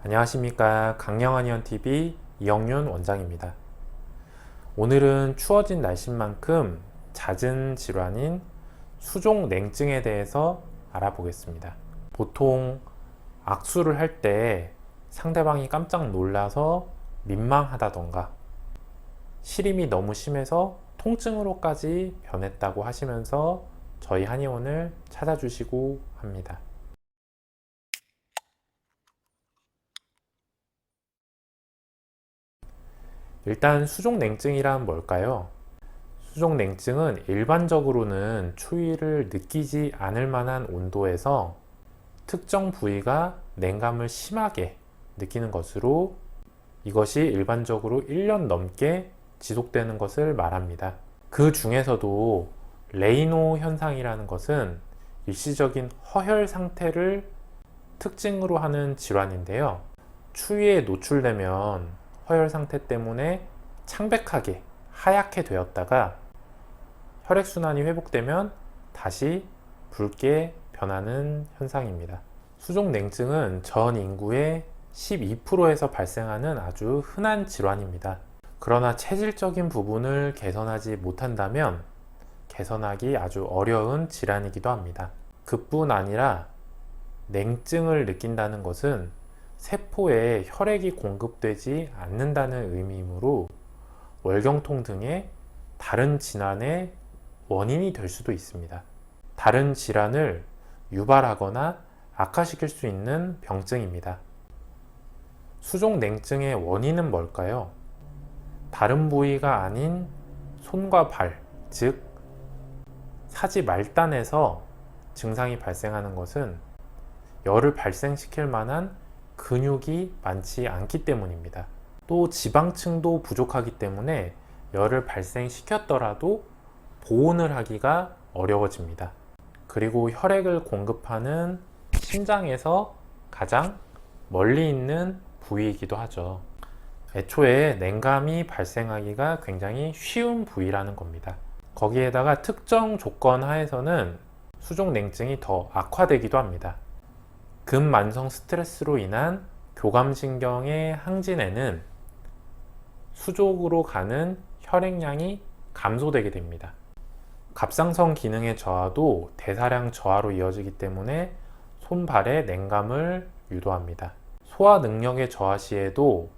안녕하십니까. 강령한의원TV 이영윤 원장입니다. 오늘은 추워진 날씨인 만큼 잦은 질환인 수족냉증에 대해서 알아보겠습니다. 보통 악수를 할 때 상대방이 깜짝 놀라서 민망하다던가 시림이 너무 심해서 통증으로까지 변했다고 하시면서 저희 한의원을 찾아주시고 합니다. 일단 수족냉증이란 뭘까요? 수족냉증은 일반적으로는 추위를 느끼지 않을 만한 온도에서 특정 부위가 냉감을 심하게 느끼는 것으로 이것이 일반적으로 1년 넘게 지속되는 것을 말합니다. 그 중에서도 레이노 현상이라는 것은 일시적인 허혈 상태를 특징으로 하는 질환인데요. 추위에 노출되면 허혈 상태 때문에 창백하게 하얗게 되었다가 혈액순환이 회복되면 다시 붉게 변하는 현상입니다. 수족냉증은 전 인구의 12%에서 발생하는 아주 흔한 질환입니다. 그러나 체질적인 부분을 개선하지 못한다면 개선하기 아주 어려운 질환이기도 합니다. 그뿐 아니라 냉증을 느낀다는 것은 세포에 혈액이 공급되지 않는다는 의미이므로 월경통 등의 다른 질환의 원인이 될 수도 있습니다. 다른 질환을 유발하거나 악화시킬 수 있는 병증입니다. 수족냉증의 원인은 뭘까요? 다른 부위가 아닌 손과 발, 즉 사지 말단에서 증상이 발생하는 것은 열을 발생시킬 만한 근육이 많지 않기 때문입니다. 또 지방층도 부족하기 때문에 열을 발생시켰더라도 보온을 하기가 어려워집니다. 그리고 혈액을 공급하는 심장에서 가장 멀리 있는 부위이기도 하죠. 애초에 냉감이 발생하기가 굉장히 쉬운 부위라는 겁니다. 거기에다가 특정 조건 하에서는 수족냉증이 더 악화되기도 합니다. 근만성 스트레스로 인한 교감신경의 항진에는 수족으로 가는 혈액량이 감소되게 됩니다. 갑상선 기능의 저하도 대사량 저하로 이어지기 때문에 손발의 냉감을 유도합니다. 소화 능력의 저하 시에도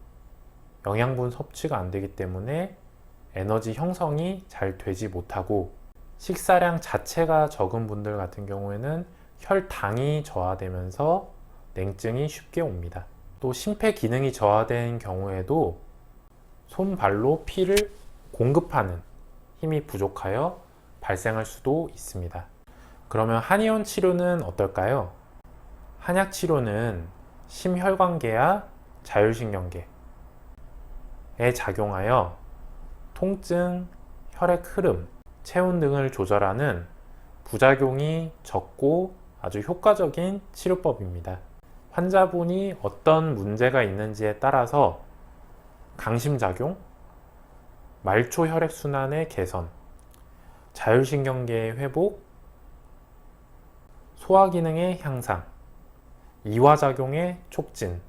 영양분 섭취가 안 되기 때문에 에너지 형성이 잘 되지 못하고 식사량 자체가 적은 분들 같은 경우에는 혈당이 저하되면서 냉증이 쉽게 옵니다. 또 심폐 기능이 저하된 경우에도 손발로 피를 공급하는 힘이 부족하여 발생할 수도 있습니다. 그러면 한의원 치료는 어떨까요? 한약 치료는 심혈관계와 자율신경계에 작용하여 통증, 혈액 흐름, 체온 등을 조절하는 부작용이 적고 아주 효과적인 치료법입니다. 환자분이 어떤 문제가 있는지에 따라서 강심작용, 말초 혈액순환의 개선, 자율신경계의 회복, 소화기능의 향상, 이화작용의 촉진,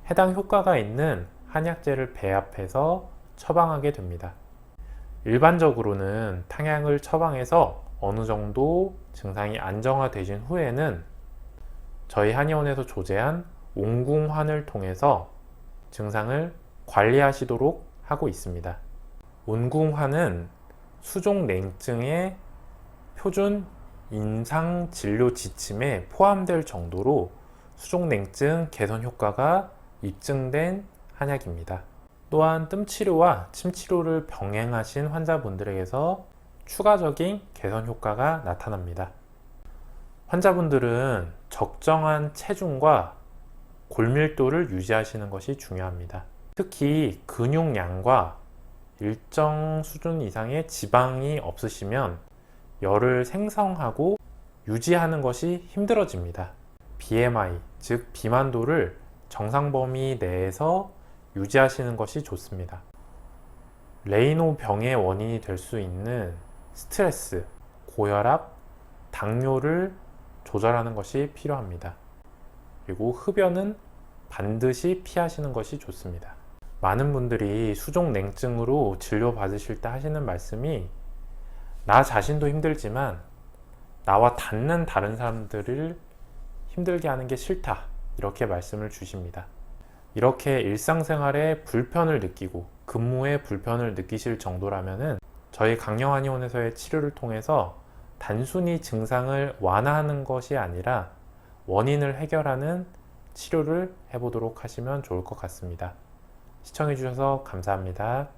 해당 효과가 있는 한약재를 배합해서 처방하게 됩니다. 일반적으로는 탕약을 처방해서 어느 정도 증상이 안정화되신 후에는 저희 한의원에서 조제한 온궁환을 통해서 증상을 관리하시도록 하고 있습니다. 온궁환은 수족냉증의 표준 임상 진료 지침에 포함될 정도로 수족냉증 개선 효과가 입증된 한약입니다. 또한 뜸치료와 침치료를 병행하신 환자분들에게서 추가적인 개선 효과가 나타납니다. 환자분들은 적정한 체중과 골밀도를 유지하시는 것이 중요합니다. 특히 근육량과 일정 수준 이상의 지방이 없으시면 열을 생성하고 유지하는 것이 힘들어집니다. BMI, 즉 비만도를 정상 범위 내에서 유지하시는 것이 좋습니다. 레이노 병의 원인이 될 수 있는 스트레스, 고혈압, 당뇨를 조절하는 것이 필요합니다. 그리고 흡연은 반드시 피하시는 것이 좋습니다. 많은 분들이 수족냉증으로 진료받으실 때 하시는 말씀이 나 자신도 힘들지만 나와 닿는 다른 사람들을 힘들게 하는 게 싫다, 이렇게 말씀을 주십니다. 이렇게 일상생활에 불편을 느끼고 근무에 불편을 느끼실 정도라면은 저희 강령한의원에서의 치료를 통해서 단순히 증상을 완화하는 것이 아니라 원인을 해결하는 치료를 해보도록 하시면 좋을 것 같습니다. 시청해주셔서 감사합니다.